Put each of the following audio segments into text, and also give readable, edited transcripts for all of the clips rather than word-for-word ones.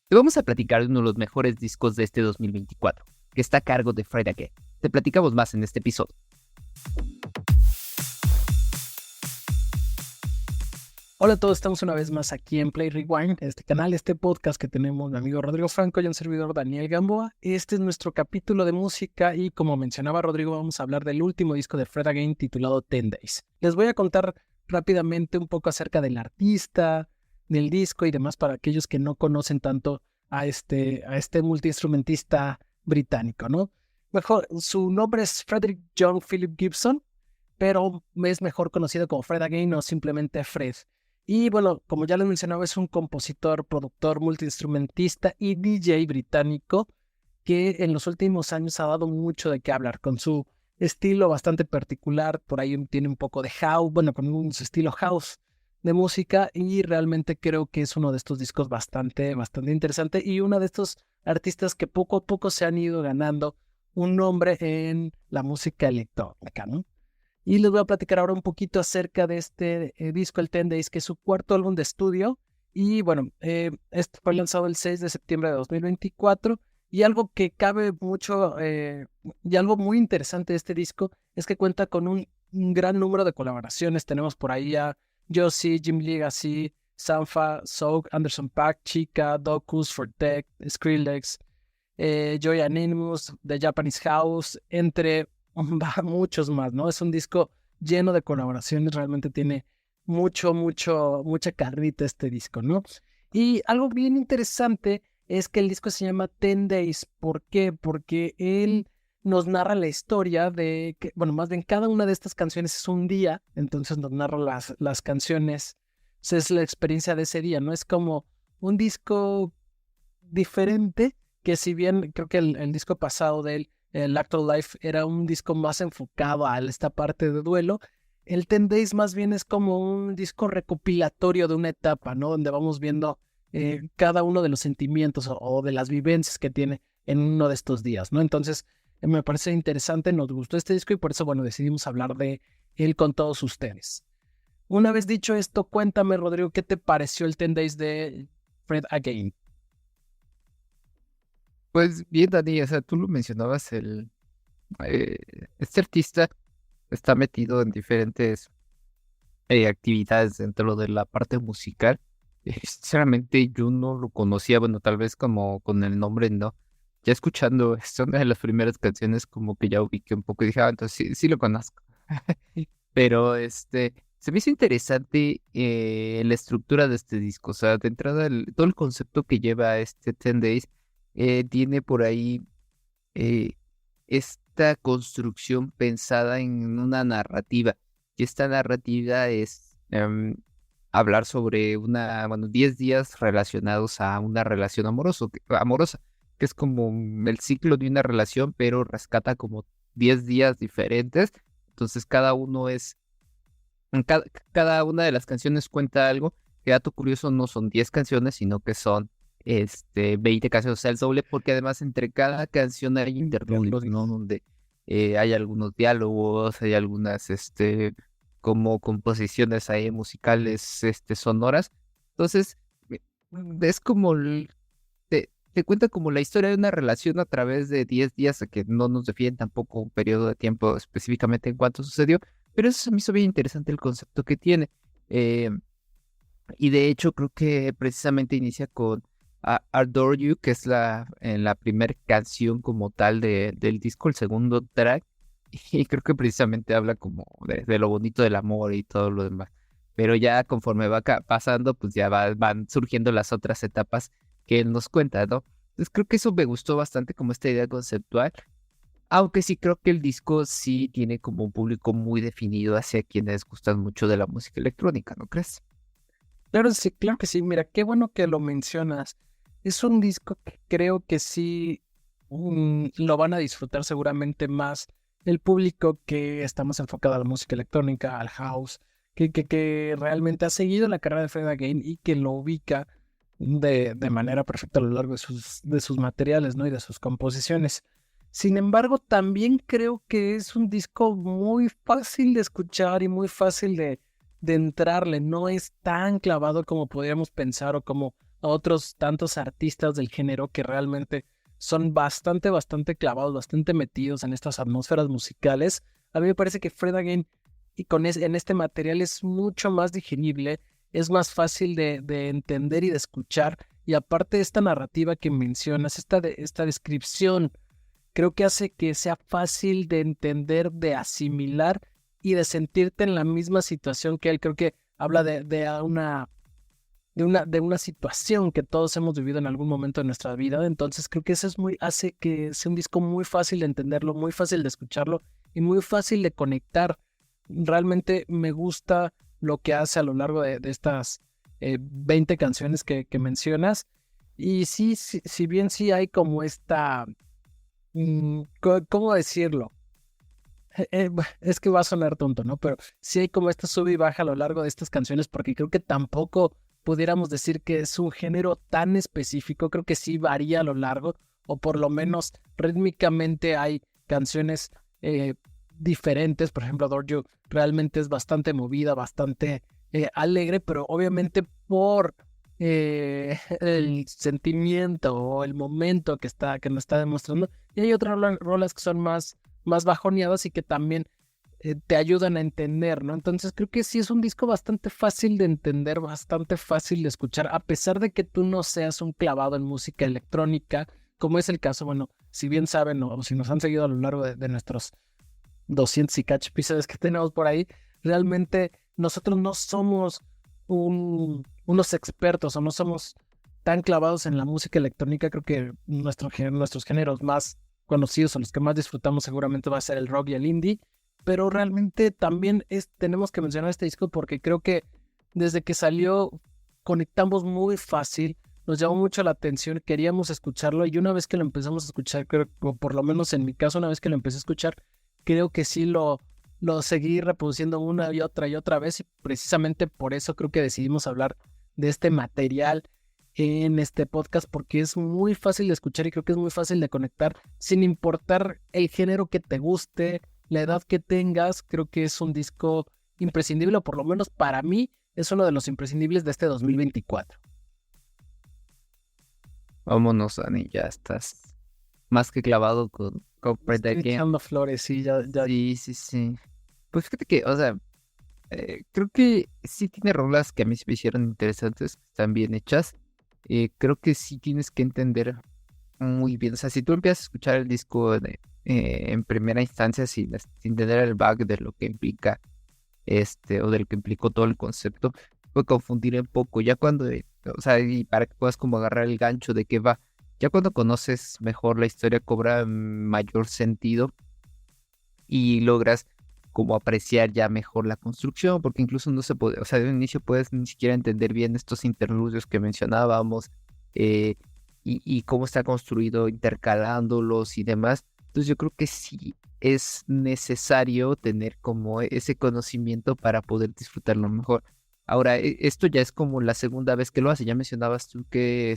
Te vamos a platicar de uno de los mejores discos de este 2024, que está a cargo de Fred Again. Te platicamos más en este episodio. Hola a todos, estamos una vez más aquí en Play Rewind, este canal, este podcast que tenemos mi amigo Rodrigo Franco y un servidor Daniel Gamboa. Este es nuestro capítulo de música y como mencionaba Rodrigo, vamos a hablar del último disco de Fred Again titulado 10 Days. Les voy a contar rápidamente un poco acerca del artista, del disco y demás para aquellos que no conocen tanto a este multiinstrumentista británico, ¿no? Mejor, su nombre es Frederick John Philip Gibson, pero es mejor conocido como Fred Again o simplemente Fred. Y bueno, como ya les mencionaba, es un compositor, productor, multiinstrumentista y DJ británico que en los últimos años ha dado mucho de qué hablar con su estilo bastante particular. Por ahí tiene un poco de house, bueno, con un estilo house de música, y realmente creo que es uno de estos discos bastante interesante y uno de estos artistas que poco a poco se han ido ganando un nombre en la música electrónica, ¿no? Y les voy a platicar ahora un poquito acerca de este disco, el 10 Days, que es su cuarto álbum de estudio. Y bueno, este fue lanzado el 6 de septiembre de 2024. Y algo que cabe mucho, y algo muy interesante de este disco, es que cuenta con un gran número de colaboraciones. Tenemos por ahí a Josie, Jim Legacy, Sanfa, Soak, Anderson .Paak, Chica, Docus, Fortec, Skrillex, Joy Anonymous, The Japanese House, entre muchos más, ¿no? Es un disco lleno de colaboraciones, realmente tiene mucha carnita este disco, ¿no? Y algo bien interesante es que el disco se llama 10 Days. ¿Por qué? Porque él nos narra la historia de que, bueno, más bien cada una de estas canciones es un día, entonces nos narra las canciones, o sea, es la experiencia de ese día, ¿no? Es como un disco diferente, que si bien creo que el disco pasado de él, el Actual Life, era un disco más enfocado a esta parte de duelo, el 10 Days más bien es como un disco recopilatorio de una etapa, ¿no? Donde vamos viendo cada uno de los sentimientos o de las vivencias que tiene en uno de estos días, ¿no? Entonces, me parece interesante, nos gustó este disco y por eso, bueno, decidimos hablar de él con todos ustedes. Una vez dicho esto, cuéntame, Rodrigo, ¿qué te pareció el 10 Days de Fred Again? Pues bien, Dani, o sea, tú lo mencionabas, eh, este artista está metido en diferentes actividades dentro de la parte musical. Sinceramente, yo no lo conocía, bueno, tal vez como con el nombre, ¿no? Ya escuchando esta una de las primeras canciones, como que ya ubiqué un poco y dije, ah, entonces sí lo conozco. Pero se me hizo interesante la estructura de este disco. O sea, de entrada, todo el concepto que lleva este 10 Days tiene por ahí eh, esta construcción pensada en una narrativa. Y esta narrativa es hablar sobre bueno, 10 días relacionados a una relación amorosa, que es como el ciclo de una relación, pero rescata como 10 días diferentes. Entonces cada uno es en cada una de las canciones cuenta algo. Que dato curioso, no son 10 canciones, sino que son 20 canciones, o sea, el doble, porque además entre cada canción hay interludios, ¿no? Donde hay algunos diálogos, hay algunas, como composiciones ahí musicales, sonoras. Entonces, es como, te cuenta como la historia de una relación a través de 10 días, a que no nos definen tampoco un periodo de tiempo específicamente en cuánto sucedió, pero eso se me hizo bien interesante el concepto que tiene. Eh, y de hecho creo que precisamente inicia con Adore You, que es la primera canción como tal del disco, el segundo track, y creo que precisamente habla como de lo bonito del amor y todo lo demás. Pero ya conforme va pasando, pues ya van surgiendo las otras etapas que él nos cuenta, ¿no? Entonces creo que eso me gustó bastante como esta idea conceptual, aunque sí creo que el disco sí tiene como un público muy definido hacia quienes gustan mucho de la música electrónica, ¿no crees? Claro que sí, mira, qué bueno que lo mencionas. Es un disco que creo que sí lo van a disfrutar seguramente más el público que está más enfocado a la música electrónica, al house, que realmente ha seguido la carrera de Fred Again y que lo ubica de manera perfecta a lo largo de sus materiales, ¿no? Y de sus composiciones. Sin embargo, también creo que es un disco muy fácil de escuchar y muy fácil de entrarle. No es tan clavado como podríamos pensar o como a otros tantos artistas del género que realmente son bastante clavados, bastante metidos en estas atmósferas musicales. A mí me parece que Fred Again en este material es mucho más digerible, es más fácil de entender y de escuchar. Y aparte esta narrativa que mencionas, esta descripción, creo que hace que sea fácil de entender, de asimilar y de sentirte en la misma situación que él. Creo que habla de una situación que todos hemos vivido en algún momento de nuestra vida. Entonces creo que eso hace que sea un disco muy fácil de entenderlo, muy fácil de escucharlo y muy fácil de conectar. Realmente me gusta lo que hace a lo largo de estas 20 canciones que mencionas. Y sí, si bien sí hay como esta, ¿cómo decirlo? Es que va a sonar tonto, ¿no? Pero sí hay como esta sube y baja a lo largo de estas canciones, porque creo que tampoco pudiéramos decir que es un género tan específico. Creo que sí varía a lo largo, o por lo menos rítmicamente hay canciones diferentes. Por ejemplo, Adore You realmente es bastante movida, bastante alegre, pero obviamente por el sentimiento o el momento que nos está demostrando. Y hay otras rolas que son más bajoneadas y que también te ayudan a entender, ¿no? Entonces creo que sí es un disco bastante fácil de entender, bastante fácil de escuchar, a pesar de que tú no seas un clavado en música electrónica, como es el caso. Bueno, si bien saben o si nos han seguido a lo largo de nuestros 200 y cacho episodios que tenemos por ahí, realmente nosotros no somos unos expertos o no somos tan clavados en la música electrónica. Creo que nuestros géneros más conocidos o los que más disfrutamos seguramente va a ser el rock y el indie, pero realmente también tenemos que mencionar este disco porque creo que desde que salió conectamos muy fácil, nos llamó mucho la atención, queríamos escucharlo, y una vez que lo empezamos a escuchar, creo, o por lo menos en mi caso, una vez que lo empecé a escuchar, creo que sí lo seguí reproduciendo una y otra vez, y precisamente por eso creo que decidimos hablar de este material en este podcast, porque es muy fácil de escuchar y creo que es muy fácil de conectar sin importar el género que te guste, la edad que tengas. Creo que es un disco imprescindible, o por lo menos para mí es uno de los imprescindibles de este 2024. Vámonos, Dani, ya estás más que clavado con Fred Estoy Again. echando flores, sí, ya. Sí. Pues fíjate que, o sea, creo que sí tiene rolas que a mí se me hicieron interesantes, que están bien hechas. Creo que sí tienes que entender muy bien. O sea, si tú empiezas a escuchar el disco en primera instancia sin tener el back de lo que implica o del que implicó todo el concepto, puede confundir un poco. Ya cuando, o sea, y para que puedas como agarrar el gancho de qué va, ya cuando conoces mejor la historia cobra mayor sentido y logras como apreciar ya mejor la construcción, porque incluso no se puede, o sea, de un inicio puedes ni siquiera entender bien estos interludios que mencionábamos, eh, y cómo está construido intercalándolos y demás. Entonces yo creo que sí es necesario tener como ese conocimiento para poder disfrutarlo mejor. Ahora, esto ya es como la segunda vez que lo hace. Ya mencionabas tú que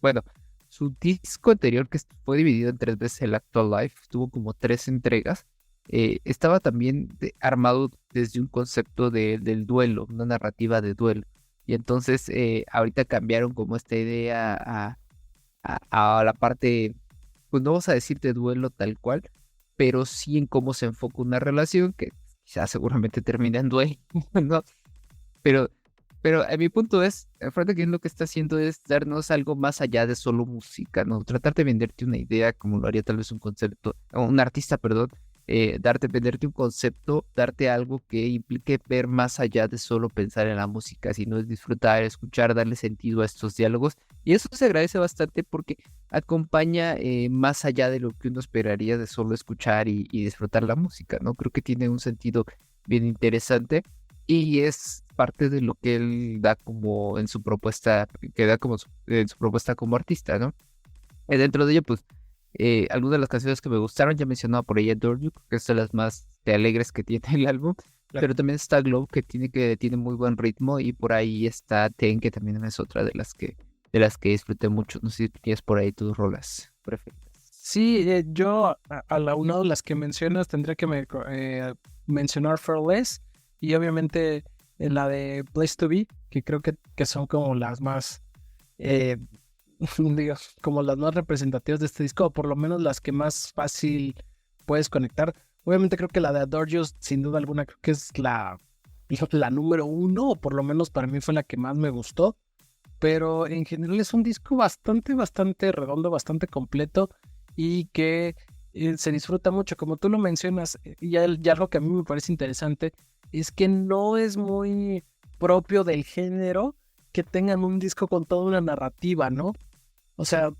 bueno, su disco anterior, que fue dividido en 3 veces, el Actual Life, tuvo como 3 entregas. Estaba también armado desde un concepto del duelo, una narrativa de duelo. Y entonces ahorita cambiaron como esta idea a la parte, pues no vamos a decir de duelo tal cual, pero sí en cómo se enfoca una relación que quizás seguramente termina en duelo, ¿no? Pero, pero a mi punto es, Fred que lo que está haciendo es darnos algo más allá de solo música, ¿no? Tratar de venderte una idea, como lo haría tal vez un concepto, o un artista, perdón, venderte un concepto, darte algo que implique ver más allá de solo pensar en la música, sino es disfrutar, escuchar, darle sentido a estos diálogos. Y eso se agradece bastante porque acompaña más allá de lo que uno esperaría de solo escuchar y disfrutar la música, ¿no? Creo que tiene un sentido bien interesante. Y es parte de lo que él da como en su propuesta, que da como en su propuesta como artista, ¿no? Dentro de ello, pues, algunas de las canciones que me gustaron, ya mencionaba por ahí Adore You, que es de las más alegres que tiene el álbum, Claro. pero también está Glow, que tiene muy buen ritmo, y por ahí está Ten, que también es otra de las que disfruté mucho. No sé si tienes por ahí tus rolas preferidas. Sí, yo a la una de las que mencionas tendría que mencionar Fearless, y obviamente la de Place to Be, que creo que son como las más eh, digo, como las más representativas de este disco, o por lo menos las que más fácil puedes conectar. Obviamente creo que la de Adore You, sin duda alguna, creo que es la número uno, o por lo menos para mí fue la que más me gustó. Pero en general es un disco bastante redondo, bastante completo y que se disfruta mucho. Como tú lo mencionas, ya algo que a mí me parece interesante es que no es muy propio del género que tengan un disco con toda una narrativa, ¿no? O sea,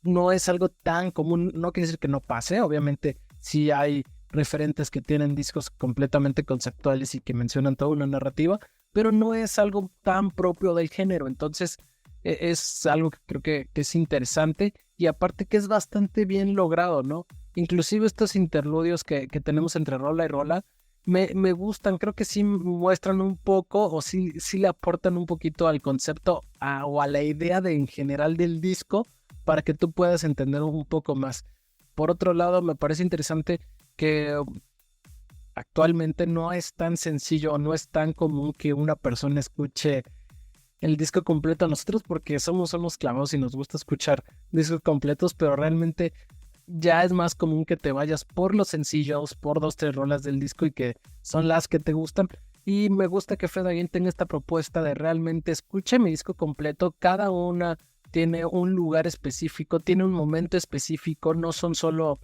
no es algo tan común, no quiere decir que no pase, obviamente sí hay referentes que tienen discos completamente conceptuales y que mencionan toda una narrativa, pero no es algo tan propio del género, entonces es algo que creo que es interesante y aparte que es bastante bien logrado, ¿no? Inclusive estos interludios que tenemos entre rola y rola me gustan, creo que sí muestran un poco o sí le aportan un poquito al concepto o a la idea en general del disco para que tú puedas entender un poco más. Por otro lado, me parece interesante que actualmente no es tan sencillo o no es tan común que una persona escuche el disco completo a nosotros porque somos unos clavados y nos gusta escuchar discos completos, pero realmente ya es más común que te vayas por los sencillos, por 2, 3 rolas del disco y que son las que te gustan. Y me gusta que Fred Again tenga esta propuesta de realmente escuche mi disco completo, cada una tiene un lugar específico, tiene un momento específico, no son solo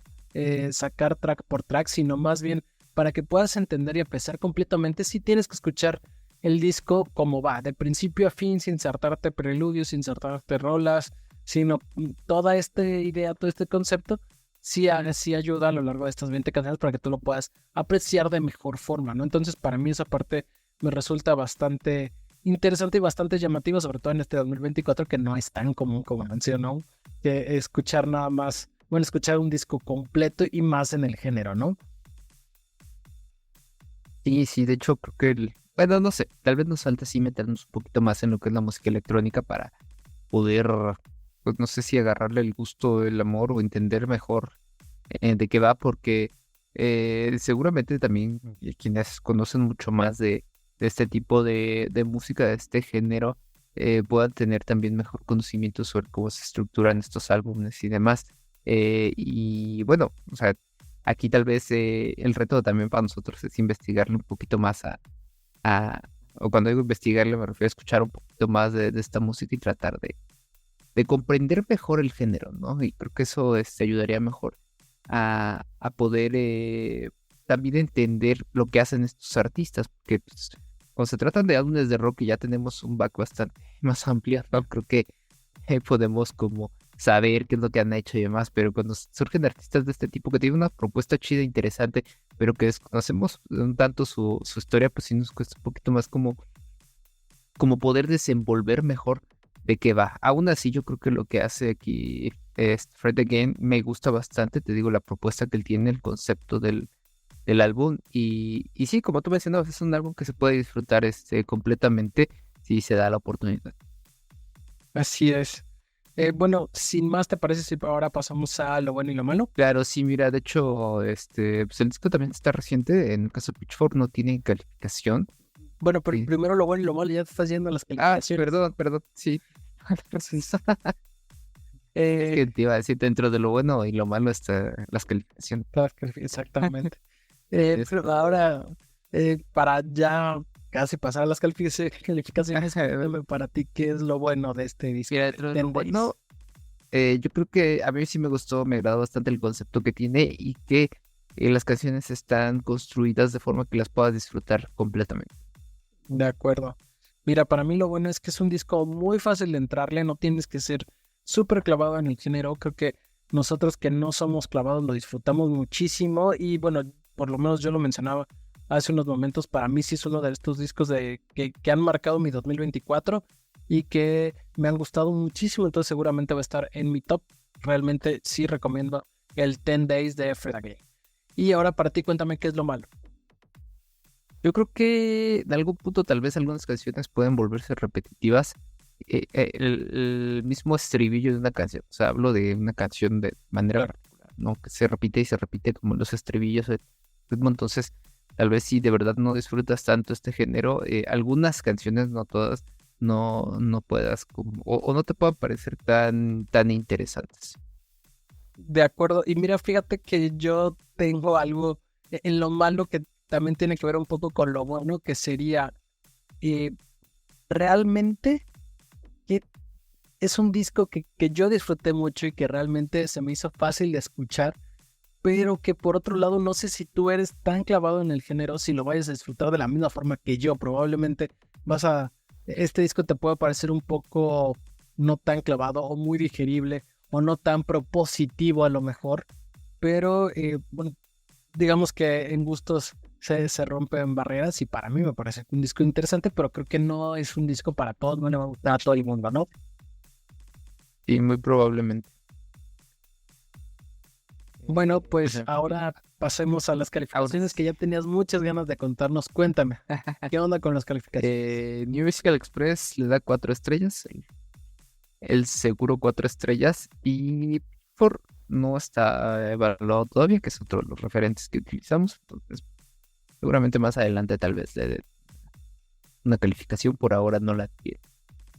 sacar track por track, sino más bien para que puedas entender y empezar completamente, sí tienes que escuchar el disco como va, de principio a fin, sin saltarte preludios, sin saltarte rolas, sino toda esta idea, todo este concepto, sí ayuda a lo largo de estas 20 canciones para que tú lo puedas apreciar de mejor forma, ¿no? Entonces, para mí esa parte me resulta bastante interesante y bastante llamativa, sobre todo en este 2024, que no es tan común como mencionó, que escuchar nada más, bueno, escuchar un disco completo y más en el género, ¿no? Sí, de hecho creo que bueno, no sé, tal vez nos falta así meternos un poquito más en lo que es la música electrónica para poder, pues no sé si agarrarle el gusto, el amor o entender mejor de qué va, porque seguramente también quienes conocen mucho más de este tipo de música, de este género, puedan tener también mejor conocimiento sobre cómo se estructuran estos álbumes y demás. Y bueno, o sea, aquí tal vez el reto también para nosotros es investigarle un poquito más o cuando digo investigarle me refiero a escuchar un poquito más de esta música y tratar de comprender mejor el género, ¿no? Y creo que eso ayudaría mejor a poder también entender lo que hacen estos artistas, porque pues, cuando se tratan de álbumes de rock y ya tenemos un back bastante más amplio, ¿no? Creo que podemos como saber qué es lo que han hecho y demás, pero cuando surgen artistas de este tipo que tienen una propuesta chida, interesante, pero que desconocemos un tanto su historia, pues sí nos cuesta un poquito más como poder desenvolver mejor de qué va. Aún así, yo creo que lo que hace aquí Fred Again me gusta bastante, te digo, la propuesta que él tiene, el concepto del álbum, y sí, como tú mencionabas, es un álbum que se puede disfrutar completamente si se da la oportunidad. Así es. Bueno, sin más, ¿te parece si ahora pasamos a lo bueno y lo malo? Claro, sí, mira, de hecho, pues el disco también está reciente, en el caso de Pitchfork no tiene calificación. Bueno, pero Sí. primero lo bueno y lo malo, ya te estás yendo a las calificaciones. Perdón, sí. Es Eh, que te iba a decir, dentro de lo bueno y lo malo está las calificaciones. Exactamente. Es- Pero ahora, para ya casi pasar a las calificaciones, cuéntame para ti qué es lo bueno de este disco Mira, de dentro de lo 10 Days. bueno, yo creo que a mí sí me gustó, me agradó bastante el concepto que tiene y que las canciones están construidas de forma que las puedas disfrutar completamente. De acuerdo. Mira, para mí lo bueno es que es un disco muy fácil de entrarle, no tienes que ser súper clavado en el género. Creo que nosotros que no somos clavados lo disfrutamos muchísimo y bueno, por lo menos yo lo mencionaba hace unos momentos, para mí sí es uno de estos discos que han marcado mi 2024 y que me han gustado muchísimo, entonces seguramente va a estar en mi top. Realmente sí recomiendo el 10 Days de Fred Again. Y ahora para ti cuéntame qué es lo malo. Yo creo que en algún punto tal vez algunas canciones pueden volverse repetitivas. El mismo estribillo de una canción, o sea, hablo de una canción de manera Claro. particular, ¿no? Que se repite y se repite como los estribillos del ritmo, entonces tal vez si de verdad no disfrutas tanto este género, algunas canciones, no todas, no puedas o no te puedan parecer tan interesantes. De acuerdo. Y mira, fíjate que yo tengo algo en lo malo que también tiene que ver un poco con lo bueno, que sería eh, realmente que es un disco que yo disfruté mucho y que realmente se me hizo fácil de escuchar, pero que por otro lado no sé si tú eres tan clavado en el género, si lo vayas a disfrutar de la misma forma que yo. Probablemente este disco te puede parecer un poco no tan clavado o muy digerible o no tan propositivo a lo mejor, pero bueno, digamos que en gustos se rompen barreras y para mí me parece un disco interesante, pero creo que no es un disco para todos, no le va a gustar a todo el mundo, ¿no? Y muy probablemente. Bueno, pues Pues, ahora pasemos a las ahora, calificaciones que ya tenías muchas ganas de contarnos. Cuéntame, ¿qué onda con las calificaciones? New Musical Express le da 4 estrellas, el seguro 4 estrellas, y por no está evaluado todavía, que es otro de los referentes que utilizamos. Entonces, seguramente más adelante tal vez le dé una calificación, por ahora no la tiene.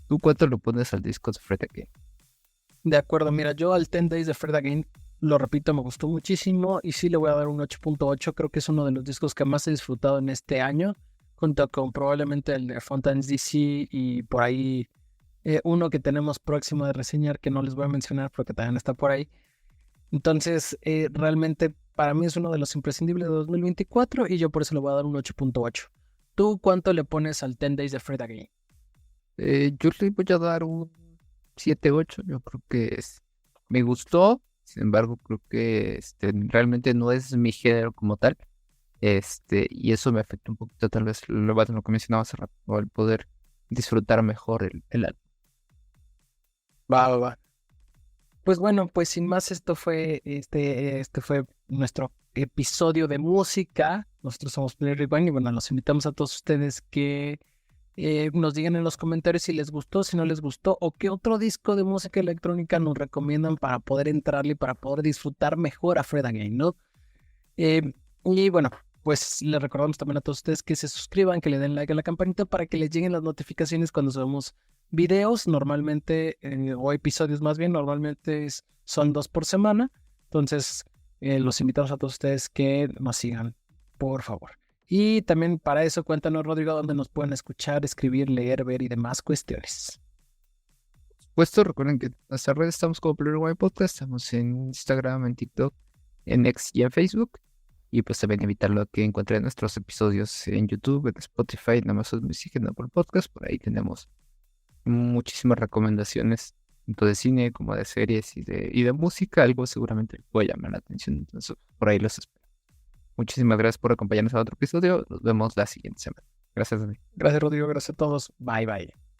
¿Tú cuánto le pones al disco de Fred Again? De acuerdo, mira, yo al 10 Days de Fred Again, lo repito, me gustó muchísimo y sí le voy a dar un 8.8. Creo que es uno de los discos que más he disfrutado en este año, junto con probablemente el de Fontaine's DC y por ahí uno que tenemos próximo de reseñar que no les voy a mencionar porque también está por ahí. Entonces, realmente para mí es uno de los imprescindibles de 2024 y yo por eso le voy a dar un 8.8. ¿Tú cuánto le pones al 10 Days de Fred Again? Yo le voy a dar un 7-8. Yo creo que me gustó, sin embargo, creo que realmente no es mi género como tal. Y eso me afecta un poquito, tal vez lo que mencionaba hace rato, ¿no? El poder disfrutar mejor el álbum. Va, va, va. Pues bueno, pues sin más, este fue nuestro episodio de música. Nosotros somos Play Rewind y bueno, los invitamos a todos ustedes que nos digan en los comentarios si les gustó, si no les gustó, o qué otro disco de música electrónica nos recomiendan para poder entrarle y para poder disfrutar mejor a Fred Again, ¿no? Eh, y bueno, pues les recordamos también a todos ustedes que se suscriban, que le den like a la campanita para que les lleguen las notificaciones cuando subamos videos, normalmente, o episodios más bien, normalmente son 2 por semana. Entonces, los invitamos a todos ustedes que nos sigan, por favor. Y también para eso, cuéntanos, Rodrigo, dónde nos pueden escuchar, escribir, leer, ver y demás cuestiones. Puesto, recuerden que en nuestras redes estamos como Play Rewind Podcast, estamos en Instagram, en TikTok, en X y en Facebook. Y pues también invitarlo a que encuentren nuestros episodios en YouTube, en Spotify, en Amazon Music, en Apple Podcast. Por ahí tenemos muchísimas recomendaciones, tanto de cine como de series y de música. Algo seguramente les puede llamar la atención. Entonces, por ahí los espero. Muchísimas gracias por acompañarnos a otro episodio. Nos vemos la siguiente semana. Gracias, Dani. Gracias, Rodrigo. Gracias a todos. Bye, bye.